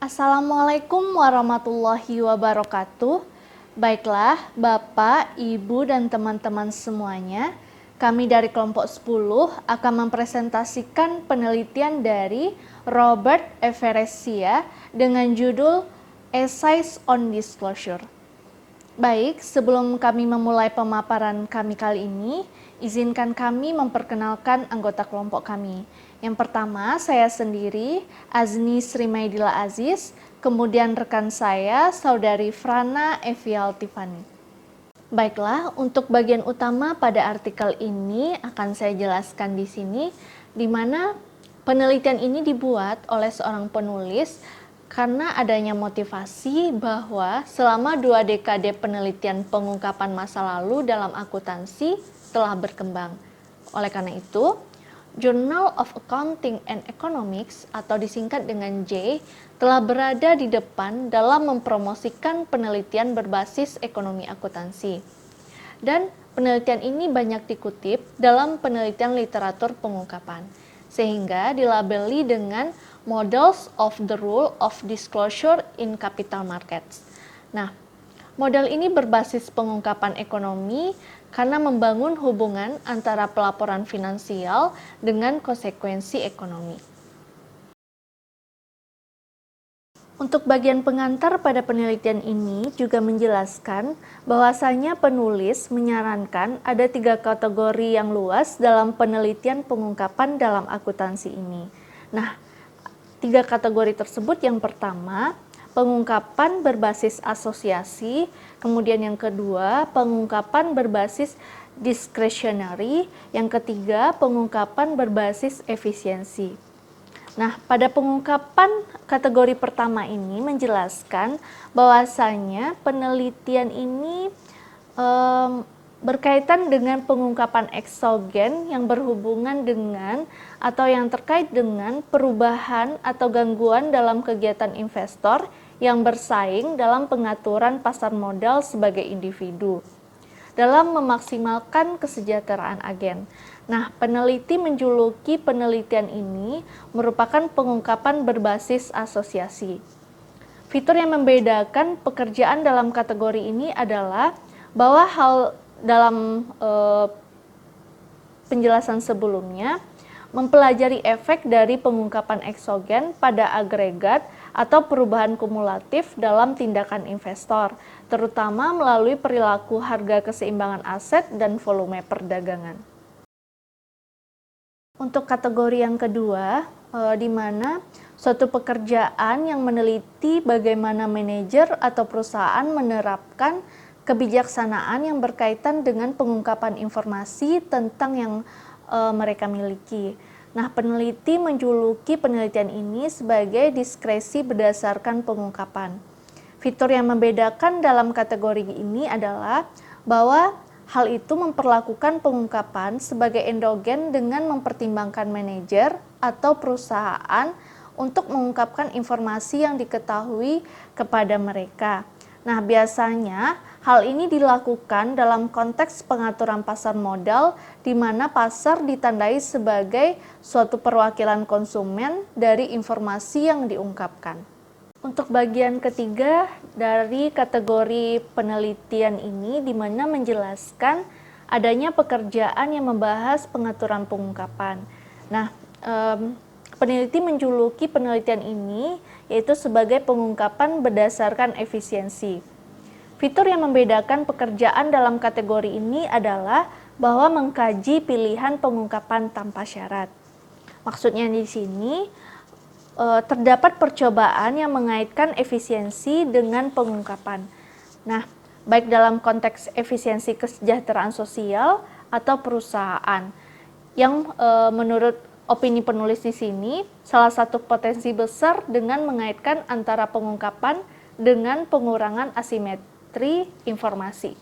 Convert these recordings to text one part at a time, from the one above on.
Assalamualaikum warahmatullahi wabarakatuh. Baiklah, Bapak, Ibu, dan teman-teman semuanya, kami dari kelompok 10 akan mempresentasikan penelitian dari Robert Everessia dengan judul Essays on Disclosure. Baik, sebelum kami memulai pemaparan kami kali ini, izinkan kami memperkenalkan anggota kelompok kami. Yang pertama, saya sendiri, Azni Srimaidila Aziz, kemudian rekan saya, Saudari Frana Evial Tiffany. Baiklah, untuk bagian utama pada artikel ini akan saya jelaskan di sini, di mana penelitian ini dibuat oleh seorang penulis karena adanya motivasi bahwa selama 2 dekade penelitian pengungkapan masa lalu dalam akuntansi telah berkembang. Oleh karena itu, Journal of Accounting and Economics atau disingkat dengan J telah berada di depan dalam mempromosikan penelitian berbasis ekonomi akuntansi. Dan penelitian ini banyak dikutip dalam penelitian literatur pengungkapan, sehingga dilabeli dengan Models of the Rule of Disclosure in Capital Markets. Nah, model ini berbasis pengungkapan ekonomi karena membangun hubungan antara pelaporan finansial dengan konsekuensi ekonomi. Untuk bagian pengantar pada penelitian ini juga menjelaskan bahwasanya penulis menyarankan ada 3 kategori yang luas dalam penelitian pengungkapan dalam akuntansi ini. Nah, 3 kategori tersebut, yang pertama, pengungkapan berbasis asosiasi, kemudian yang kedua, pengungkapan berbasis discretionary, yang ketiga, pengungkapan berbasis efisiensi. Nah, pada pengungkapan kategori pertama ini menjelaskan bahwasanya penelitian ini berkaitan dengan pengungkapan eksogen yang berhubungan dengan atau yang terkait dengan perubahan atau gangguan dalam kegiatan investor yang bersaing dalam pengaturan pasar modal sebagai individu dalam memaksimalkan kesejahteraan agen. Nah, peneliti menjuluki penelitian ini merupakan pengungkapan berbasis asosiasi. Fitur yang membedakan pekerjaan dalam kategori ini adalah bahwa hal dalam penjelasan sebelumnya mempelajari efek dari pengungkapan eksogen pada agregat atau perubahan kumulatif dalam tindakan investor, terutama melalui perilaku harga keseimbangan aset dan volume perdagangan. Untuk kategori yang kedua, di mana suatu pekerjaan yang meneliti bagaimana manajer atau perusahaan menerapkan kebijaksanaan yang berkaitan dengan pengungkapan informasi tentang yang mereka miliki. Nah, peneliti menjuluki penelitian ini sebagai diskresi berdasarkan pengungkapan. Fitur yang membedakan dalam kategori ini adalah bahwa hal itu memperlakukan pengungkapan sebagai endogen dengan mempertimbangkan manajer atau perusahaan untuk mengungkapkan informasi yang diketahui kepada mereka. Nah, biasanya hal ini dilakukan dalam konteks pengaturan pasar modal di mana pasar ditandai sebagai suatu perwakilan konsumen dari informasi yang diungkapkan. Untuk bagian ketiga dari kategori penelitian ini di mana menjelaskan adanya pekerjaan yang membahas pengaturan pengungkapan. Nah, peneliti menjuluki penelitian ini yaitu sebagai pengungkapan berdasarkan efisiensi. Fitur yang membedakan pekerjaan dalam kategori ini adalah bahwa mengkaji pilihan pengungkapan tanpa syarat. Maksudnya di sini terdapat percobaan yang mengaitkan efisiensi dengan pengungkapan. Nah, baik dalam konteks efisiensi kesejahteraan sosial atau perusahaan, yang menurut opini penulis di sini, salah satu potensi besar dengan mengaitkan antara pengungkapan dengan pengurangan asimetri informasi.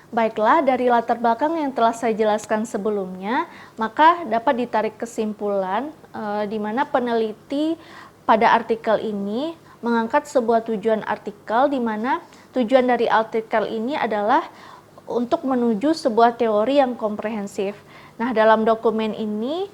Baiklah, dari latar belakang yang telah saya jelaskan sebelumnya, maka dapat ditarik kesimpulan di mana peneliti pada artikel ini mengangkat sebuah tujuan artikel di mana tujuan dari artikel ini adalah untuk menuju sebuah teori yang komprehensif. Nah, dalam dokumen ini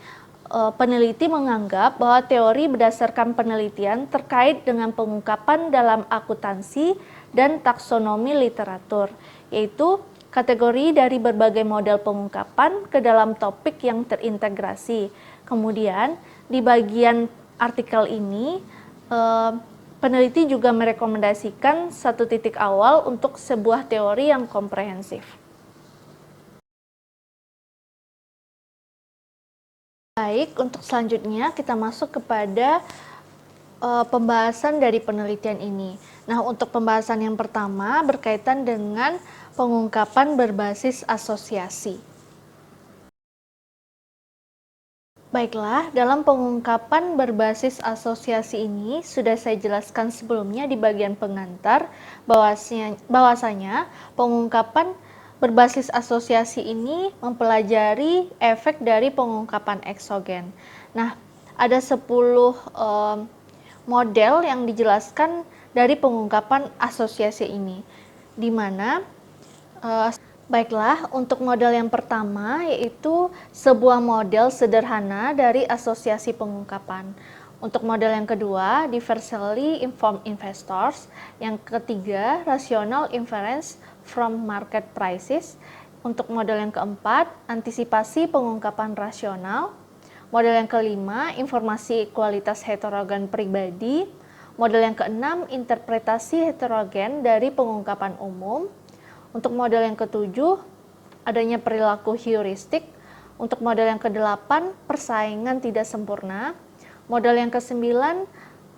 peneliti menganggap bahwa teori berdasarkan penelitian terkait dengan pengungkapan dalam akuntansi dan taksonomi literatur, yaitu kategori dari berbagai model pengungkapan ke dalam topik yang terintegrasi. Kemudian di bagian artikel ini peneliti juga merekomendasikan satu titik awal untuk sebuah teori yang komprehensif. Baik, untuk selanjutnya kita masuk kepada pembahasan dari penelitian ini. Nah, untuk pembahasan yang pertama berkaitan dengan pengungkapan berbasis asosiasi. Baiklah, dalam pengungkapan berbasis asosiasi ini sudah saya jelaskan sebelumnya di bagian pengantar bahwasanya pengungkapan berbasis asosiasi ini mempelajari efek dari pengungkapan eksogen. Nah, ada 10 model yang dijelaskan dari pengungkapan asosiasi ini, di mana baiklah, untuk model yang pertama yaitu sebuah model sederhana dari asosiasi pengungkapan. Untuk model yang kedua, Diversely Informed Investors. Yang ketiga, Rational Inference from Market Prices. Untuk model yang keempat, antisipasi pengungkapan rasional. Model yang kelima, informasi kualitas heterogen pribadi. Model yang keenam, interpretasi heterogen dari pengungkapan umum. Untuk model yang ketujuh, adanya perilaku heuristik. Untuk model yang kedelapan, persaingan tidak sempurna. Model yang kesembilan,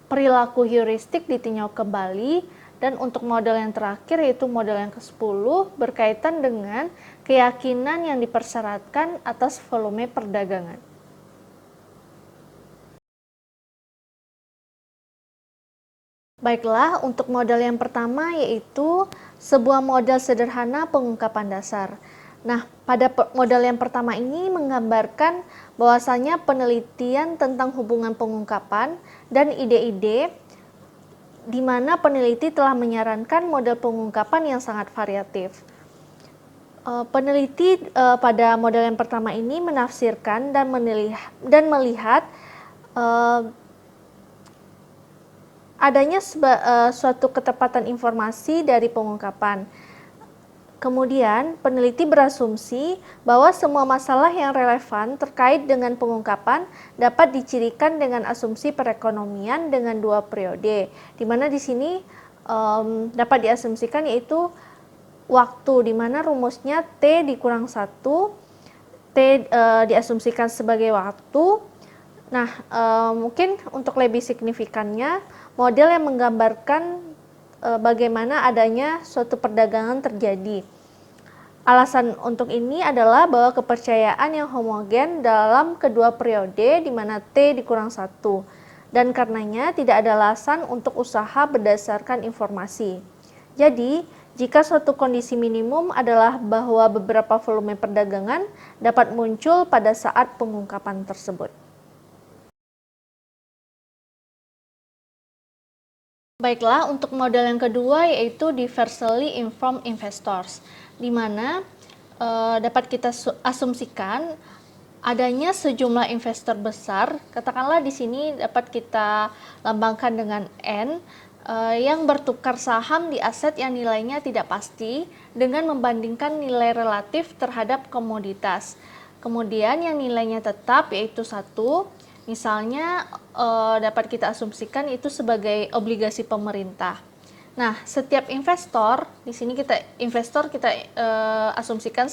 perilaku heuristik ditinjau kembali. Dan untuk model yang terakhir yaitu model yang ke-10 berkaitan dengan keyakinan yang dipersyaratkan atas volume perdagangan. Baiklah, untuk model yang pertama yaitu sebuah model sederhana pengungkapan dasar. Nah, pada model yang pertama ini menggambarkan bahwasanya penelitian tentang hubungan pengungkapan dan ide-ide di mana peneliti telah menyarankan model pengungkapan yang sangat variatif. Peneliti pada model yang pertama ini menafsirkan dan melihat adanya suatu ketepatan informasi dari pengungkapan. Kemudian, peneliti berasumsi bahwa semua masalah yang relevan terkait dengan pengungkapan dapat dicirikan dengan asumsi perekonomian dengan dua periode, di mana di sini dapat diasumsikan yaitu waktu, di mana rumusnya T dikurang 1, T diasumsikan sebagai waktu. Nah, mungkin untuk lebih signifikannya, model yang menggambarkan bagaimana adanya suatu perdagangan terjadi. Alasan untuk ini adalah bahwa kepercayaan yang homogen dalam kedua periode di mana T dikurang 1, dan karenanya tidak ada alasan untuk usaha berdasarkan informasi. Jadi, jika suatu kondisi minimum adalah bahwa beberapa volume perdagangan dapat muncul pada saat pengungkapan tersebut. Baiklah, untuk model yang kedua yaitu Diversely Informed Investors, di mana dapat kita asumsikan adanya sejumlah investor besar, katakanlah di sini dapat kita lambangkan dengan N, yang bertukar saham di aset yang nilainya tidak pasti dengan membandingkan nilai relatif terhadap komoditas. Kemudian yang nilainya tetap yaitu 1, misalnya dapat kita asumsikan itu sebagai obligasi pemerintah. Nah, setiap investor, di sini kita asumsikan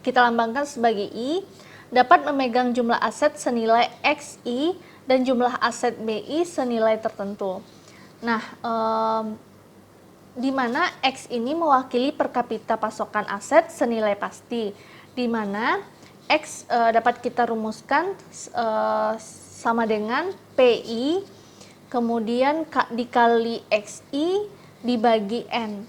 kita lambangkan sebagai I, dapat memegang jumlah aset senilai XI dan jumlah aset BI senilai tertentu. Nah, di mana X ini mewakili per kapita pasokan aset senilai pasti, di mana X dapat kita rumuskan sama dengan PI kemudian dikali XI dibagi N.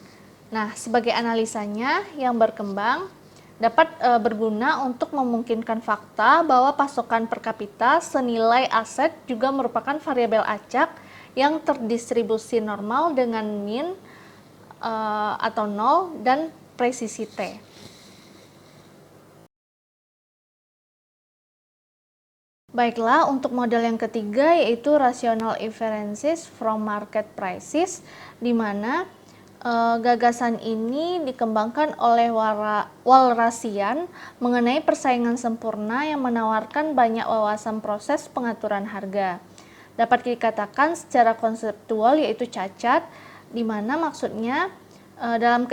Nah, sebagai analisanya yang berkembang dapat berguna untuk memungkinkan fakta bahwa pasokan per kapita senilai aset juga merupakan variabel acak yang terdistribusi normal dengan min atau 0 dan presisi T. Baiklah, untuk model yang ketiga yaitu rational inferences from market prices, di mana gagasan ini dikembangkan oleh Walrasian mengenai persaingan sempurna yang menawarkan banyak wawasan proses pengaturan harga. Dapat dikatakan secara konseptual yaitu cacat, di mana maksudnya dalam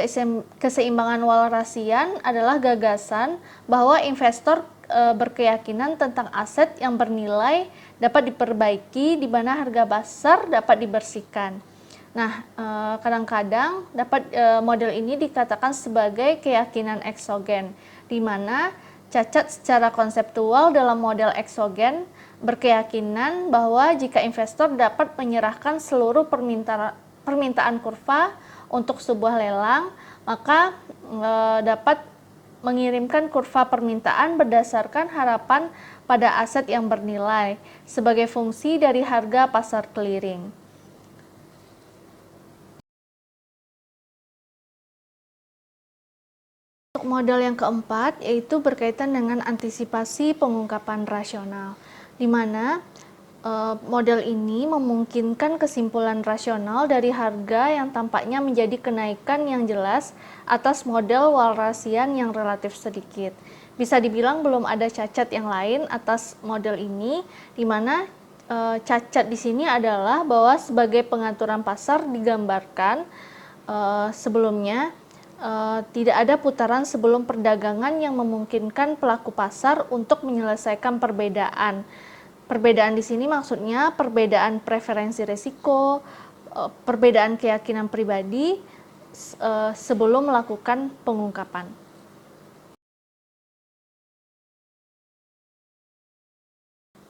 keseimbangan Walrasian adalah gagasan bahwa investor berkeyakinan tentang aset yang bernilai dapat diperbaiki di mana harga pasar dapat dibersihkan. Nah, kadang-kadang model ini dikatakan sebagai keyakinan eksogen, di mana cacat secara konseptual dalam model eksogen berkeyakinan bahwa jika investor dapat menyerahkan seluruh permintaan kurva untuk sebuah lelang, maka dapat mengirimkan kurva permintaan berdasarkan harapan pada aset yang bernilai sebagai fungsi dari harga pasar clearing. Untuk model yang keempat yaitu berkaitan dengan antisipasi pengungkapan rasional, di mana model ini memungkinkan kesimpulan rasional dari harga yang tampaknya menjadi kenaikan yang jelas atas model Walrasian yang relatif sedikit. Bisa dibilang belum ada cacat yang lain atas model ini, di mana cacat di sini adalah bahwa sebagai pengaturan pasar digambarkan sebelumnya tidak ada putaran sebelum perdagangan yang memungkinkan pelaku pasar untuk menyelesaikan perbedaan. Perbedaan di sini maksudnya perbedaan preferensi risiko, perbedaan keyakinan pribadi sebelum melakukan pengungkapan.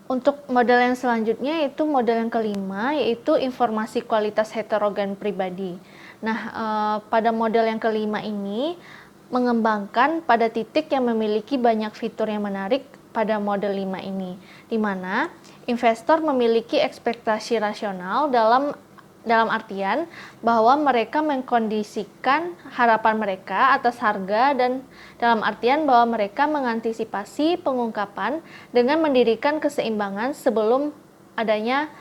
Untuk model yang selanjutnya yaitu model yang kelima, yaitu informasi kualitas heterogen pribadi. Nah, pada model yang kelima ini mengembangkan pada titik yang memiliki banyak fitur yang menarik pada model 5 ini, di mana investor memiliki ekspektasi rasional dalam artian bahwa mereka mengkondisikan harapan mereka atas harga, dan dalam artian bahwa mereka mengantisipasi pengungkapan dengan mendirikan keseimbangan sebelum adanya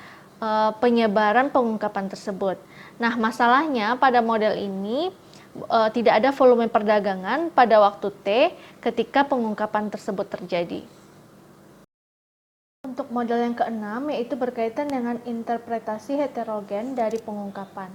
penyebaran pengungkapan tersebut. Nah, masalahnya pada model ini tidak ada volume perdagangan pada waktu T ketika pengungkapan tersebut terjadi. Untuk model yang keenam yaitu berkaitan dengan interpretasi heterogen dari pengungkapan.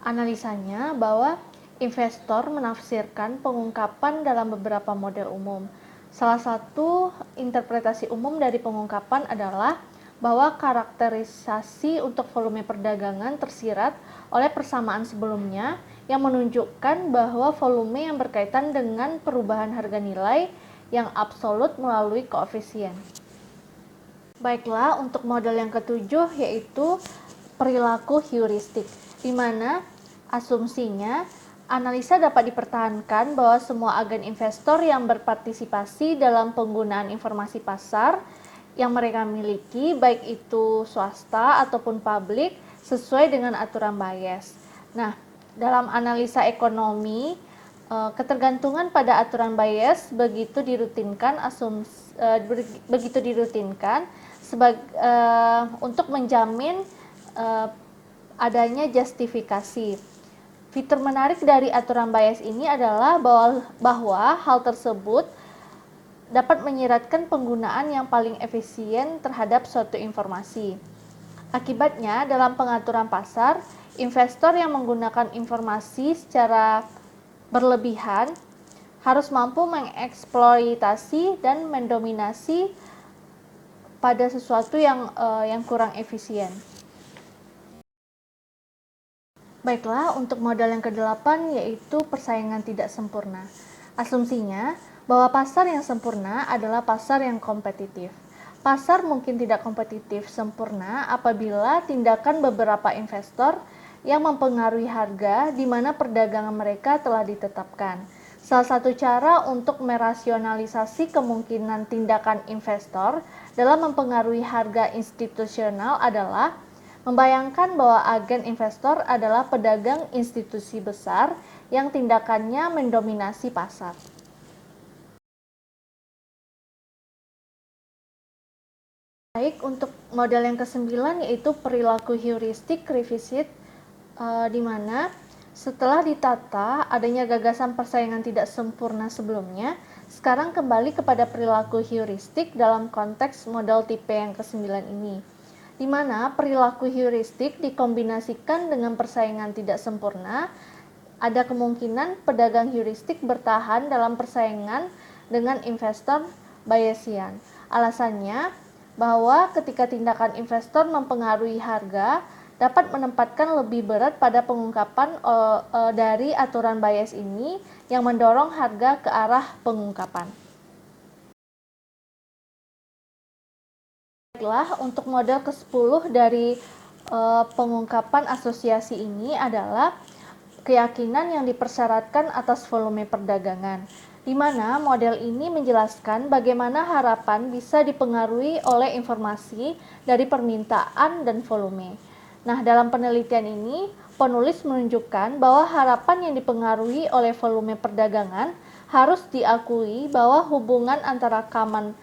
Analisanya bahwa investor menafsirkan pengungkapan dalam beberapa model umum. Salah satu interpretasi umum dari pengungkapan adalah bahwa karakterisasi untuk volume perdagangan tersirat oleh persamaan sebelumnya yang menunjukkan bahwa volume yang berkaitan dengan perubahan harga nilai yang absolut melalui koefisien. Baiklah, untuk model yang ketujuh yaitu perilaku heuristik, di mana asumsinya analisa dapat dipertahankan bahwa semua agen investor yang berpartisipasi dalam penggunaan informasi pasar yang mereka miliki, baik itu swasta ataupun publik, sesuai dengan aturan Bayes. Nah, dalam analisa ekonomi, ketergantungan pada aturan Bayes begitu dirutinkan untuk menjamin adanya justifikasi. Fitur menarik dari aturan Bayes ini adalah bahwa hal tersebut dapat menyiratkan penggunaan yang paling efisien terhadap suatu informasi. Akibatnya, dalam pengaturan pasar, investor yang menggunakan informasi secara berlebihan harus mampu mengeksploitasi dan mendominasi pada sesuatu yang kurang efisien. Baiklah, untuk modal yang ke-8 yaitu persaingan tidak sempurna. Asumsinya bahwa pasar yang sempurna adalah pasar yang kompetitif. Pasar mungkin tidak kompetitif sempurna apabila tindakan beberapa investor yang mempengaruhi harga di mana perdagangan mereka telah ditetapkan. Salah satu cara untuk merasionalisasi kemungkinan tindakan investor dalam mempengaruhi harga institusional adalah membayangkan bahwa agen investor adalah pedagang institusi besar yang tindakannya mendominasi pasar. Baik, untuk model yang ke-9 yaitu perilaku heuristik revisit, di mana setelah ditata adanya gagasan persaingan tidak sempurna sebelumnya, sekarang kembali kepada perilaku heuristik dalam konteks model tipe yang ke-9 ini, di mana perilaku heuristik dikombinasikan dengan persaingan tidak sempurna. Ada kemungkinan pedagang heuristik bertahan dalam persaingan dengan investor Bayesian. Alasannya bahwa ketika tindakan investor mempengaruhi harga, dapat menempatkan lebih berat pada pengungkapan dari aturan Bayes ini yang mendorong harga ke arah pengungkapan. Baiklah, untuk model ke-10 dari pengungkapan asosiasi ini adalah keyakinan yang dipersyaratkan atas volume perdagangan, di mana model ini menjelaskan bagaimana harapan bisa dipengaruhi oleh informasi dari permintaan dan volume. Nah, dalam penelitian ini, penulis menunjukkan bahwa harapan yang dipengaruhi oleh volume perdagangan harus diakui bahwa hubungan antara common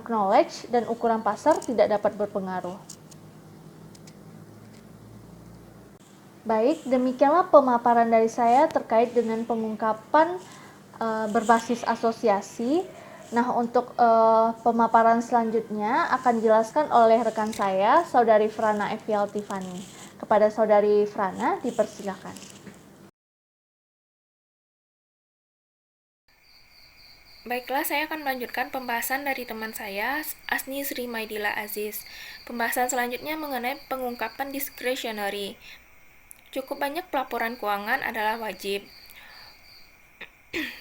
knowledge dan ukuran pasar tidak dapat berpengaruh. Baik, demikianlah pemaparan dari saya terkait dengan pengungkapan berbasis asosiasi. Nah, untuk pemaparan selanjutnya akan dijelaskan oleh rekan saya, Saudari Frana Evial Tiffany. Kepada Saudari Frana, dipersilakan. Baiklah, saya akan melanjutkan pembahasan dari teman saya, Asni Sri Maidila Aziz. Pembahasan selanjutnya mengenai pengungkapan discretionary. Cukup banyak pelaporan keuangan adalah wajib.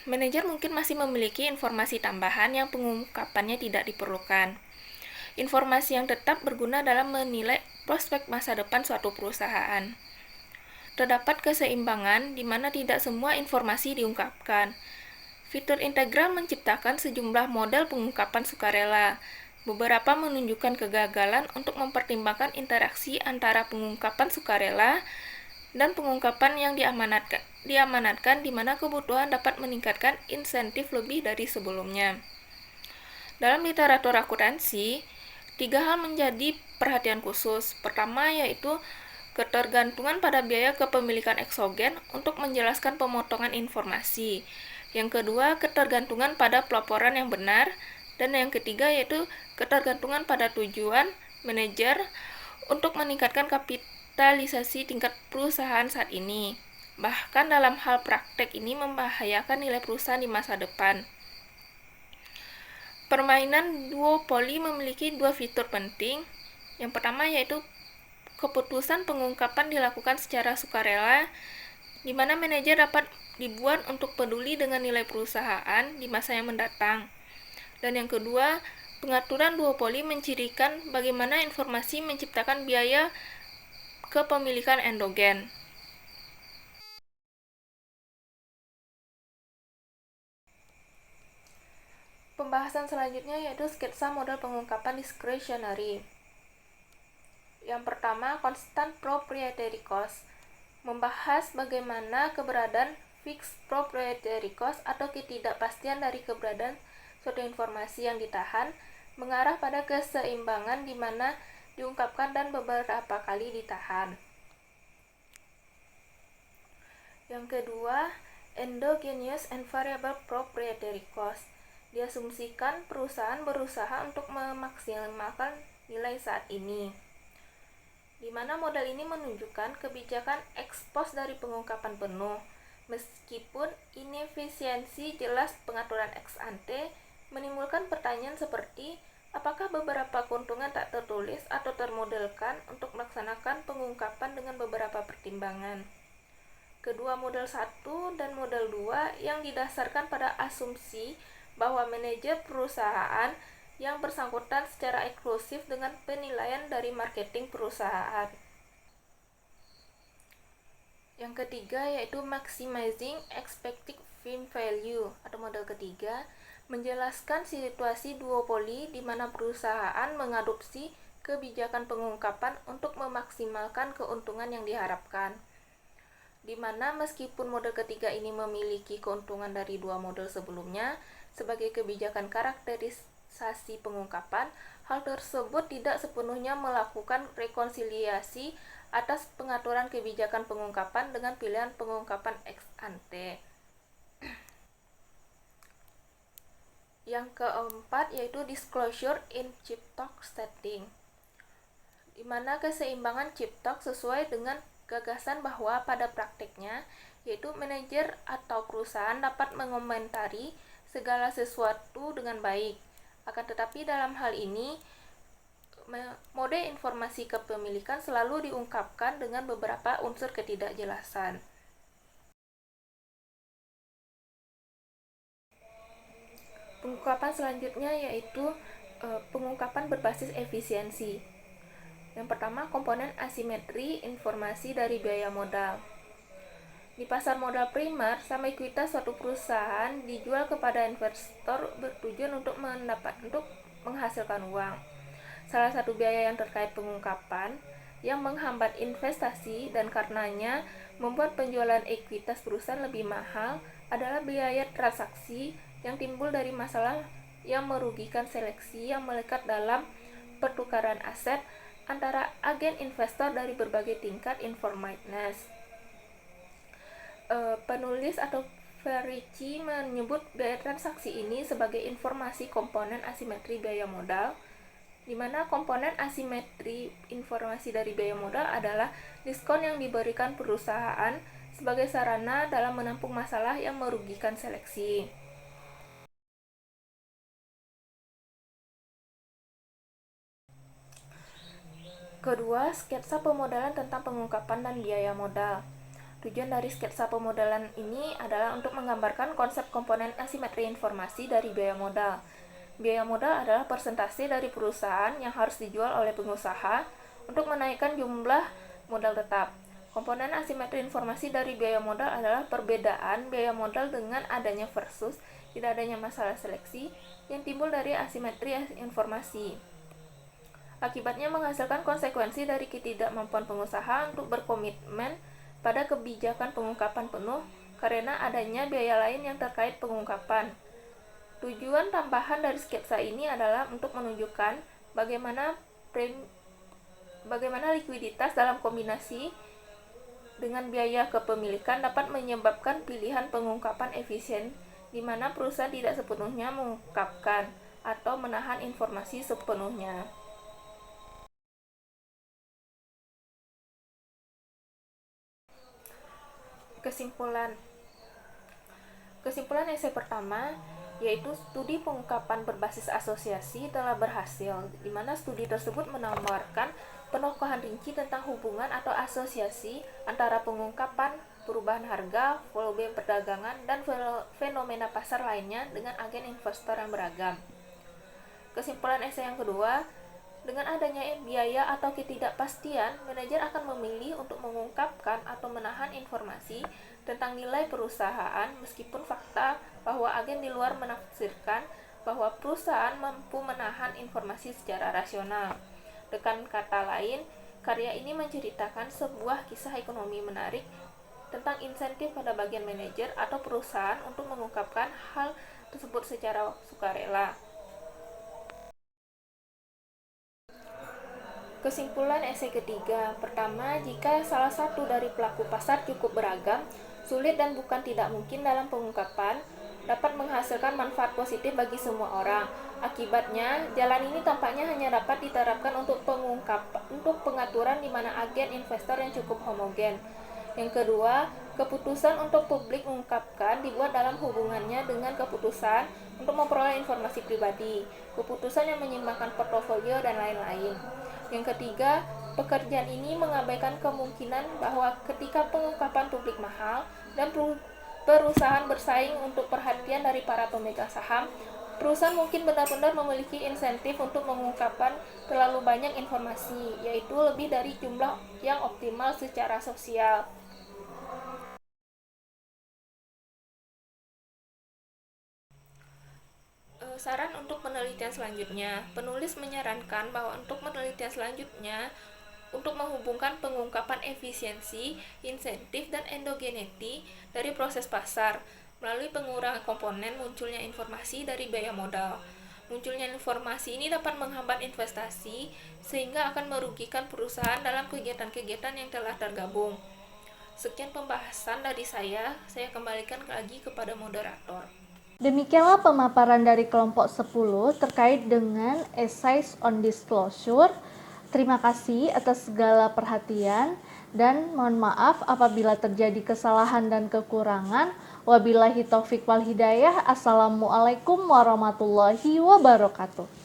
Manajer mungkin masih memiliki informasi tambahan yang pengungkapannya tidak diperlukan. Informasi yang tetap berguna dalam menilai prospek masa depan suatu perusahaan. Terdapat keseimbangan di mana tidak semua informasi diungkapkan. Fitur integral menciptakan sejumlah model pengungkapan sukarela. Beberapa menunjukkan kegagalan untuk mempertimbangkan interaksi antara pengungkapan sukarela dan pengungkapan yang diamanatkan di mana kebutuhan dapat meningkatkan insentif lebih dari sebelumnya. Dalam literatur akuntansi, 3 hal menjadi perhatian khusus. Pertama yaitu ketergantungan pada biaya kepemilikan eksogen untuk menjelaskan pemotongan informasi. Yang kedua, ketergantungan pada pelaporan yang benar. Dan yang ketiga yaitu ketergantungan pada tujuan manajer untuk meningkatkan kapitalisasi tingkat perusahaan saat ini. Bahkan dalam hal praktek ini membahayakan nilai perusahaan di masa depan. Permainan duopoli memiliki 2 fitur penting. Yang pertama yaitu keputusan pengungkapan dilakukan secara sukarela, di mana manajer dapat dibuat untuk peduli dengan nilai perusahaan di masa yang mendatang. Dan yang kedua, pengaturan duopoli mencirikan bagaimana informasi menciptakan biaya kepemilikan endogen. Pembahasan selanjutnya yaitu sketsa model pengungkapan discretionary. Yang pertama, constant proprietary cost. Membahas bagaimana keberadaan fixed proprietary cost atau ketidakpastian dari keberadaan suatu informasi yang ditahan mengarah pada keseimbangan di mana diungkapkan dan beberapa kali ditahan. Yang kedua, endogenous and variable proprietary cost. Diasumsikan perusahaan berusaha untuk memaksimalkan nilai saat ini, di mana model ini menunjukkan kebijakan ex post dari pengungkapan penuh. Meskipun inefisiensi jelas pengaturan ex ante, menimbulkan pertanyaan seperti apakah beberapa keuntungan tak tertulis atau termodelkan untuk melaksanakan pengungkapan dengan beberapa pertimbangan. Kedua model 1 dan model 2 yang didasarkan pada asumsi bahwa manajer perusahaan yang bersangkutan secara eksklusif dengan penilaian dari marketing perusahaan. Yang ketiga yaitu maximizing expected firm value atau model ketiga, menjelaskan situasi duopoli di mana perusahaan mengadopsi kebijakan pengungkapan untuk memaksimalkan keuntungan yang diharapkan. Di mana meskipun model ketiga ini memiliki keuntungan dari 2 model sebelumnya sebagai kebijakan karakterisasi pengungkapan, Hal tersebut tidak sepenuhnya melakukan rekonsiliasi atas pengaturan kebijakan pengungkapan dengan pilihan pengungkapan ex ante. Yang keempat yaitu disclosure in chip talk setting, di mana keseimbangan chip talk sesuai dengan gagasan bahwa pada praktiknya yaitu manajer atau perusahaan dapat mengomentari segala sesuatu dengan baik. Akan tetapi dalam hal ini mode informasi kepemilikan selalu diungkapkan dengan beberapa unsur ketidakjelasan. Pengungkapan selanjutnya yaitu pengungkapan berbasis efisiensi. Yang pertama, komponen asimetri informasi dari biaya modal. Di pasar modal primer, saham ekuitas suatu perusahaan dijual kepada investor bertujuan untuk menghasilkan uang. Salah satu biaya yang terkait pengungkapan yang menghambat investasi dan karenanya membuat penjualan ekuitas perusahaan lebih mahal adalah biaya transaksi yang timbul dari masalah yang merugikan seleksi yang melekat dalam pertukaran aset antara agen investor dari berbagai tingkat informateness. Penulis atau Verici menyebut biaya transaksi ini sebagai informasi komponen asimetri biaya modal, di mana komponen asimetri informasi dari biaya modal adalah diskon yang diberikan perusahaan sebagai sarana dalam menampung masalah yang merugikan seleksi. Kedua, sketsa pemodalan tentang pengungkapan dan biaya modal. Tujuan dari sketsa pemodalan ini adalah untuk menggambarkan konsep komponen asimetri informasi dari biaya modal. Biaya modal adalah persentase dari perusahaan yang harus dijual oleh pengusaha untuk menaikkan jumlah modal tetap. Komponen asimetri informasi dari biaya modal adalah perbedaan biaya modal dengan adanya versus tidak adanya masalah seleksi yang timbul dari asimetri informasi. Akibatnya menghasilkan konsekuensi dari ketidakmampuan pengusaha untuk berkomitmen pada kebijakan pengungkapan penuh karena adanya biaya lain yang terkait pengungkapan. Tujuan tambahan dari sketsa ini adalah untuk menunjukkan bagaimana likuiditas dalam kombinasi dengan biaya kepemilikan dapat menyebabkan pilihan pengungkapan efisien di mana perusahaan tidak sepenuhnya mengungkapkan atau menahan informasi sepenuhnya. Kesimpulan esai pertama yaitu studi pengungkapan berbasis asosiasi telah berhasil, di mana studi tersebut menawarkan penokohan rinci tentang hubungan atau asosiasi antara pengungkapan, perubahan harga, volume perdagangan, dan fenomena pasar lainnya dengan agen investor yang beragam. Kesimpulan esai yang kedua, dengan adanya biaya atau ketidakpastian, manajer akan memilih untuk mengungkapkan atau menahan informasi tentang nilai perusahaan meskipun fakta bahwa agen di luar menafsirkan bahwa perusahaan mampu menahan informasi secara rasional. Dengan kata lain, karya ini menceritakan sebuah kisah ekonomi menarik tentang insentif pada bagian manajer atau perusahaan untuk mengungkapkan hal tersebut secara sukarela. Kesimpulan esai ketiga, pertama, jika salah satu dari pelaku pasar cukup beragam, sulit dan bukan tidak mungkin dalam pengungkapan, dapat menghasilkan manfaat positif bagi semua orang. Akibatnya, jalan ini tampaknya hanya dapat diterapkan untuk pengaturan di mana agen investor yang cukup homogen. Yang kedua, keputusan untuk publik mengungkapkan dibuat dalam hubungannya dengan keputusan untuk memperoleh informasi pribadi, keputusan yang menyeimbangkan portofolio, dan lain-lain. Yang ketiga, pekerjaan ini mengabaikan kemungkinan bahwa ketika pengungkapan publik mahal dan perusahaan bersaing untuk perhatian dari para pemegang saham, perusahaan mungkin benar-benar memiliki insentif untuk mengungkapkan terlalu banyak informasi, yaitu lebih dari jumlah yang optimal secara sosial. Saran untuk penelitian selanjutnya, penulis menyarankan bahwa untuk penelitian selanjutnya untuk menghubungkan pengungkapan efisiensi, insentif, dan endogeneity dari proses pasar melalui pengurangan komponen munculnya informasi dari biaya modal. Munculnya informasi ini dapat menghambat investasi sehingga akan merugikan perusahaan dalam kegiatan-kegiatan yang telah tergabung. Sekian pembahasan dari saya kembalikan lagi kepada moderator. Demikianlah pemaparan dari kelompok 10 terkait dengan Essays on Disclosure. Terima kasih atas segala perhatian dan mohon maaf apabila terjadi kesalahan dan kekurangan. Wabillahi taufik wal hidayah. Assalamualaikum warahmatullahi wabarakatuh.